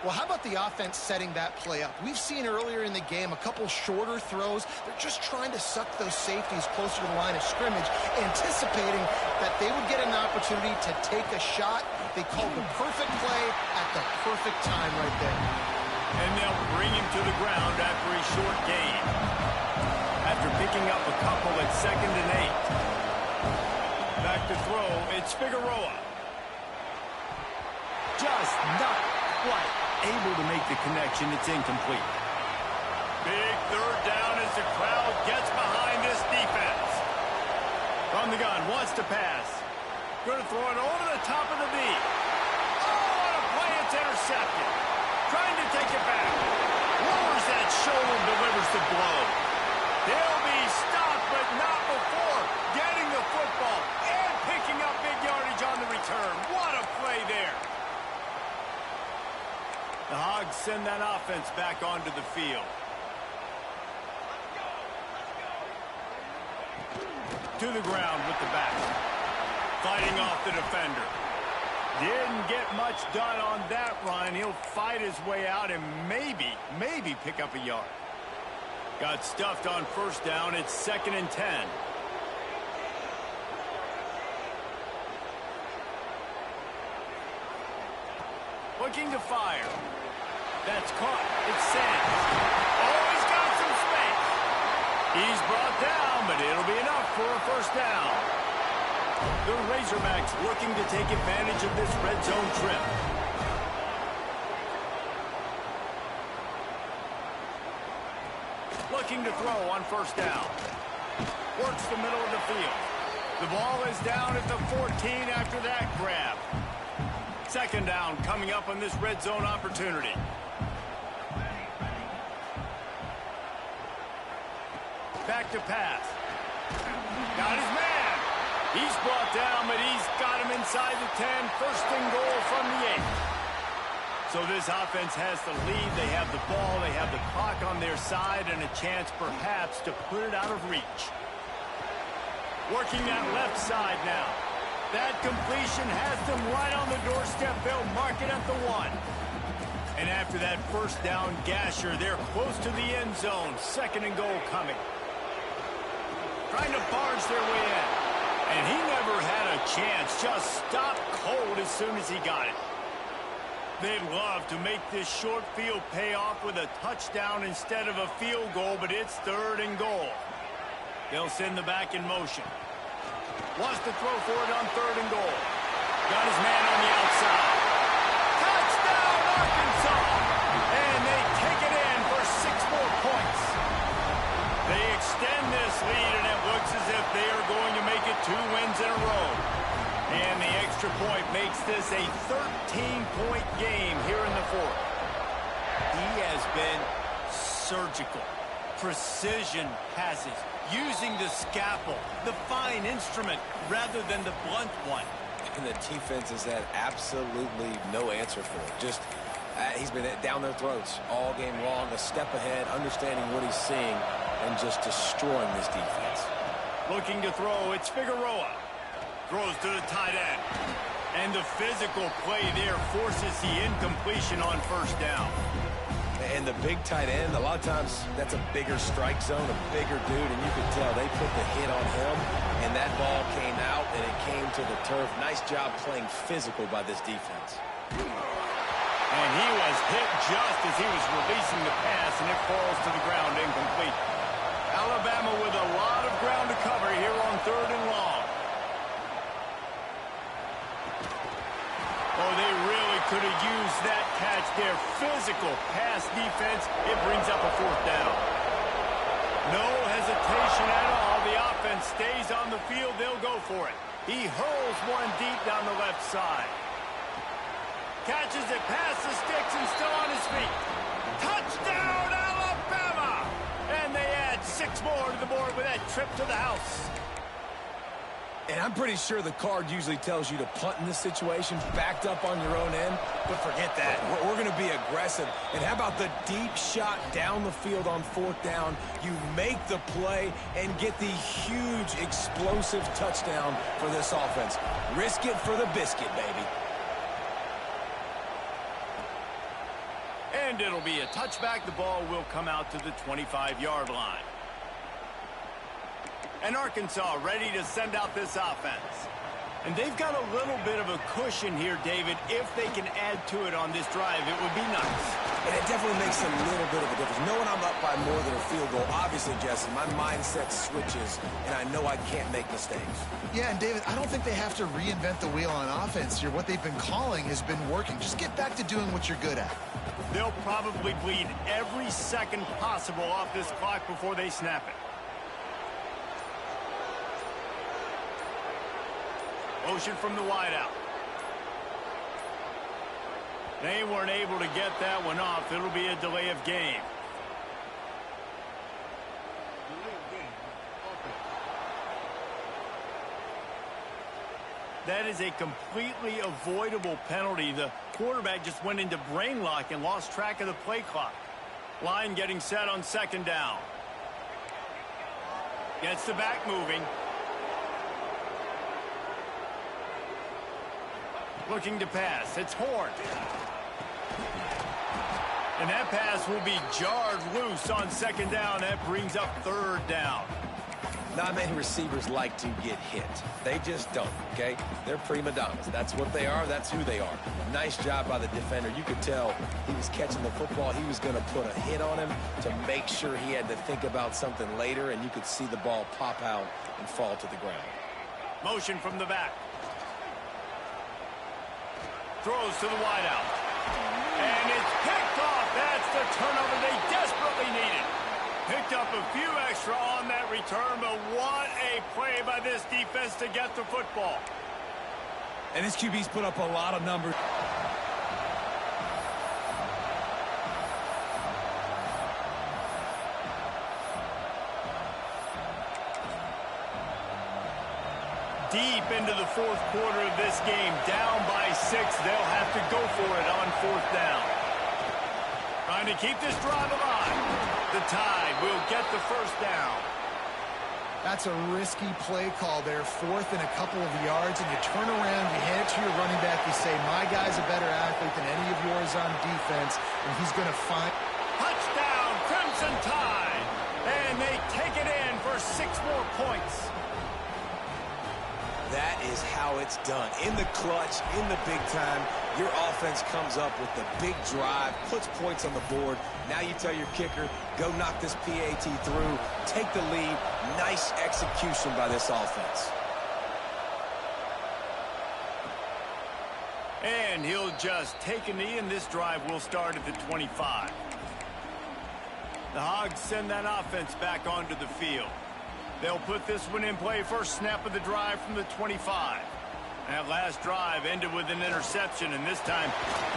Speaker 2: Well, how about the offense setting that play up? We've seen earlier in the game a couple shorter throws. They're just trying to suck those safeties closer to the line of scrimmage, anticipating that they would get an opportunity to take a shot. They called the perfect play at the perfect time right there.
Speaker 1: And they'll bring him to the ground after a short gain. After picking up a couple at 2nd and 8. Back to throw, it's Figueroa. Just not quite able to make the connection. It's incomplete. Big third down as the crowd gets behind this defense. From the gun, wants to pass. Going to throw it over the top of the knee. Oh, what a play. It's intercepted. Trying to take it back. Lowers that shoulder, delivers the blow. They'll be stopped, but not before getting the football and picking up big yardage on the return. What a play there. The Hogs send that offense back onto the field. To the ground with the back. Fighting off the defender. Didn't get much done on that run. He'll fight his way out and maybe pick up a yard. Got stuffed on first down. It's 2nd and 10. Looking to fire. That's caught. It's Sands. Oh, he's got some space. He's brought down, but it'll be enough for a first down. The Razorbacks looking to take advantage of this red zone trip. Looking to throw on first down. Works the middle of the field. The ball is down at the 14 after that grab. 2nd down coming up on this red zone opportunity. Back to pass. Got his man. He's brought down, but he's got him inside the 10. 1st and goal from the 8. So this offense has the lead. They have the ball. They have the clock on their side and a chance perhaps to put it out of reach. Working that left side now. That completion has them right on the doorstep. They'll mark it at the 1. And after that first down gasher, they're close to the end zone. 2nd and goal coming. Trying to barge their way in. And he never had a chance. Just stopped cold as soon as he got it. They'd love to make this short field pay off with a touchdown instead of a field goal, but it's 3rd and goal. They'll send the back in motion. Wants to throw for it on 3rd and goal. Got his man on the outside. Touchdown, Arkansas! And they take it in for 6 more points. They extend this lead, and it looks as if they are going to make it 2 wins in a row. And the extra point makes this a 13-point game here in the 4th. He has been surgical. Precision passes. Using the scalpel, the fine instrument, rather than the blunt one.
Speaker 3: And the defense has had absolutely no answer for it. Just, he's been down their throats all game long, a step ahead, understanding what he's seeing, and just destroying this defense.
Speaker 1: Looking to throw, it's Figueroa. Throws to the tight end. And the physical play there forces the incompletion on first down.
Speaker 3: And the big tight end, a lot of times that's a bigger strike zone, a bigger dude, and you can tell they put the hit on him, and that ball came out, and it came to the turf. Nice job playing physical by this defense.
Speaker 1: And he was hit just as he was releasing the pass, and it falls to the ground incomplete. Alabama with a lot of ground to cover here on 3rd and long. Oh, they really could have used that catch there. Physical pass defense. It brings up a 4th down. No hesitation at all. The offense stays on the field. They'll go for it. He hurls one deep down the left side. Catches it past the sticks and still on his feet. Touchdown, Alabama! And they add 6 more to the board with that trip to the house.
Speaker 3: And I'm pretty sure the card usually tells you to punt in this situation, backed up on your own end. But forget that. We're going to be aggressive. And how about the deep shot down the field on 4th down? You make the play and get the huge explosive touchdown for this offense. Risk it for the biscuit, baby.
Speaker 1: And it'll be a touchback. The ball will come out to the 25-yard line. And Arkansas ready to send out this offense. And they've got a little bit of a cushion here, David. If they can add to it on this drive, it would be nice.
Speaker 3: And it definitely makes a little bit of a difference. Knowing I'm up by more than a field goal, obviously, Jesse, my mindset switches, and I know I can't make mistakes.
Speaker 2: Yeah, and David, I don't think they have to reinvent the wheel on offense here. What they've been calling has been working. Just get back to doing what you're good at.
Speaker 1: They'll probably bleed every second possible off this clock before they snap it. Motion from the wideout. They weren't able to get that one off. It'll be a delay of game. That is a completely avoidable penalty. The quarterback just went into brain lock and lost track of the play clock. Line getting set on 2nd down. Gets the back moving. Looking to pass. It's Horn. And that pass will be jarred loose on 2nd down. That brings up 3rd down.
Speaker 3: Not many receivers like to get hit. They just don't, okay? They're prima donnas. That's what they are. That's who they are. Nice job by the defender. You could tell he was catching the football. He was going to put a hit on him to make sure he had to think about something later, and you could see the ball pop out and fall to the ground.
Speaker 1: Motion from the back. Throws to the wideout. And it's picked off. That's the turnover they desperately needed. Picked up a few extra on that return, but what a play by this defense to get the football.
Speaker 3: And this QB's put up a lot of numbers.
Speaker 1: Deep into the 4th quarter of this game, down by 6. They'll have to go for it on 4th down. Trying to keep this drive alive. The Tide will get the 1st down.
Speaker 2: That's a risky play call there. 4th and a couple of yards, and you turn around, you hand it to your running back, you say, my guy's a better athlete than any of yours on defense, and he's going to find...
Speaker 1: Touchdown, Crimson Tide! And they take it in for 6 more points.
Speaker 3: That is how it's done. In the clutch, in the big time, your offense comes up with the big drive, puts points on the board. Now you tell your kicker, go knock this PAT through, take the lead. Nice execution by this offense.
Speaker 1: And he'll just take a knee, and this drive will start at the 25. The Hogs send that offense back onto the field. They'll put this one in play. First snap of the drive from the 25. That last drive ended with an interception, and this time,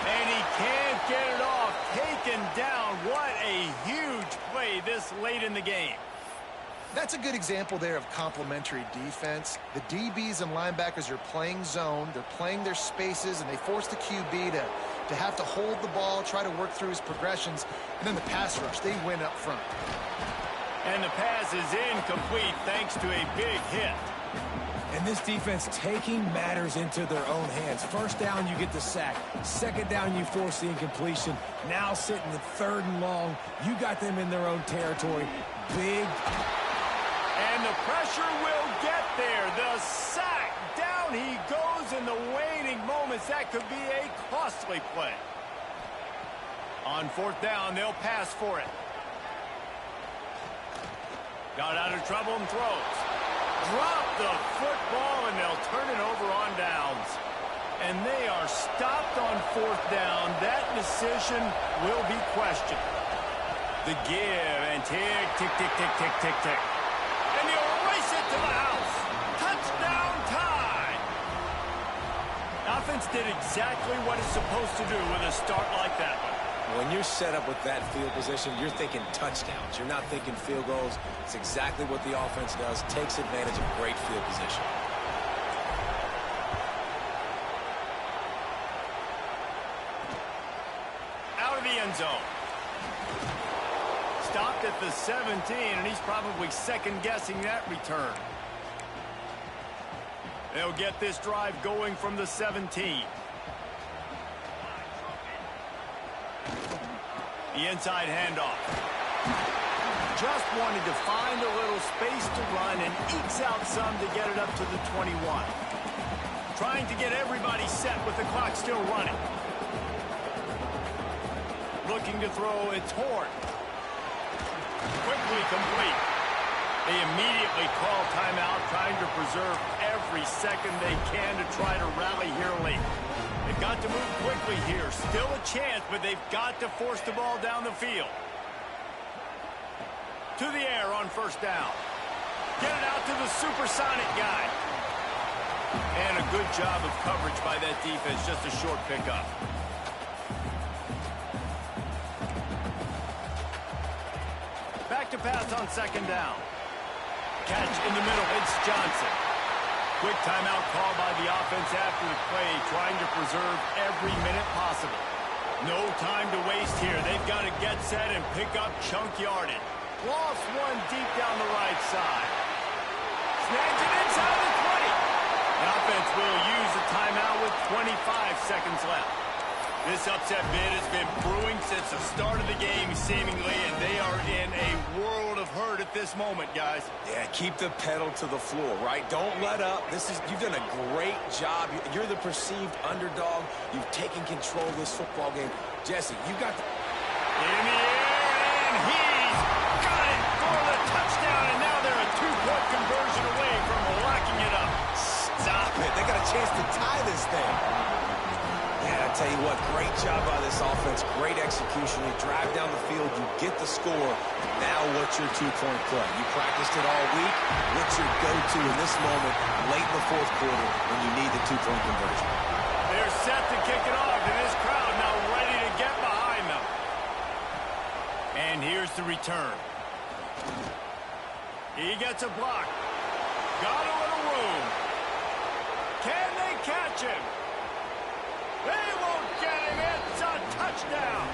Speaker 1: and he can't get it off. Taken down. What a huge play this late in the game.
Speaker 2: That's a good example there of complementary defense. The DBs and linebackers are playing zone. They're playing their spaces, and they force the QB to have to hold the ball, try to work through his progressions, and then the pass rush, they win up front.
Speaker 1: And the pass is incomplete thanks to a big hit.
Speaker 3: And this defense taking matters into their own hands. 1st down, you get the sack. 2nd down, you force the incompletion. Now sitting at 3rd and long, you got them in their own territory. Big.
Speaker 1: And the pressure will get there. The sack. Down he goes in the waning moments. That could be a costly play. On 4th down, they'll pass for it. Got out of trouble and throws. Drop the football, and they'll turn it over on downs. And they are stopped on 4th down. That decision will be questioned. The give, and tick, tick, tick, tick, tick, tick, tick. And he'll race it to the house. Touchdown Tide. Offense did exactly what it's supposed to do with a start like that one.
Speaker 3: When you're set up with that field position, you're thinking touchdowns. You're not thinking field goals. It's exactly what the offense does. Takes advantage of great field position.
Speaker 1: end zone. Stopped at the 17, and he's probably second-guessing that return. They'll get this drive going from the 17. The inside handoff. Just wanted to find a little space to run and ekes out some to get it up to the 21. Trying to get everybody set with the clock still running. Looking to throw, it's Horn. Quickly complete. They immediately call timeout, trying to preserve every second they can to try to rally here late. They've got to move quickly here. Still a chance, but they've got to force the ball down the field. To the air on first down. Get it out to the supersonic guy. And a good job of coverage by that defense. Just a short pickup. Back to pass on second down. Catch in the middle. It's Johnson. Quick timeout call by the offense after the play, trying to preserve every minute possible. No time to waste here. They've got to get set and pick up chunk yardage. Lost one deep down the right side. Snags it inside the 20. The offense will use a timeout with 25 seconds left. This upset bid has been brewing since the start of the game, seemingly, and they are in a world of hurt at this moment, guys.
Speaker 3: Yeah, keep the pedal to the floor, right? Don't let up. You've done a great job. You're the perceived underdog. You've taken control of this football game. Jesse, you got the...
Speaker 1: In the air, and he's got it for the touchdown, and now they're a two-point conversion away from locking it up.
Speaker 3: Stop it. They got a chance to tie this thing. Yeah, I tell you what, great job by this offense, great execution. You drive down the field, you get the score. Now what's your two-point play? You practiced it all week. What's your go-to in this moment, late in the fourth quarter, when you need the two-point conversion?
Speaker 1: They're set to kick it off, and this crowd now ready to get behind them. And here's the return. He gets a block. Got a little room. Can they catch him? They won't get him. It's a touchdown.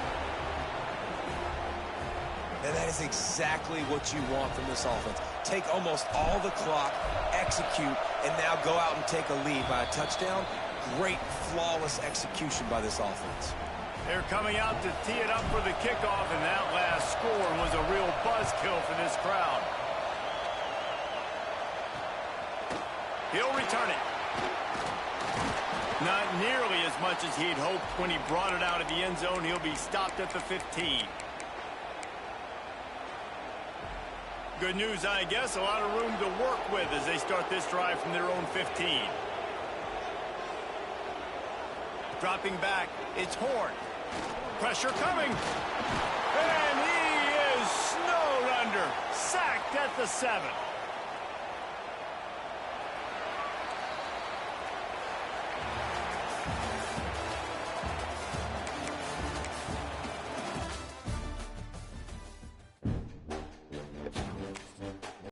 Speaker 3: And that is exactly what you want from this offense. Take almost all the clock, execute, and now go out and take a lead by a touchdown. Great, flawless execution by this offense.
Speaker 1: They're coming out to tee it up for the kickoff, and that last score was a real buzzkill for this crowd. He'll return it. Not nearly as much as he'd hoped when he brought it out of the end zone. He'll be stopped at the 15. Good news, I guess. A lot of room to work with as they start this drive from their own 15. Dropping back, it's Horn. Pressure coming. And he is snowed under. Sacked at the 7.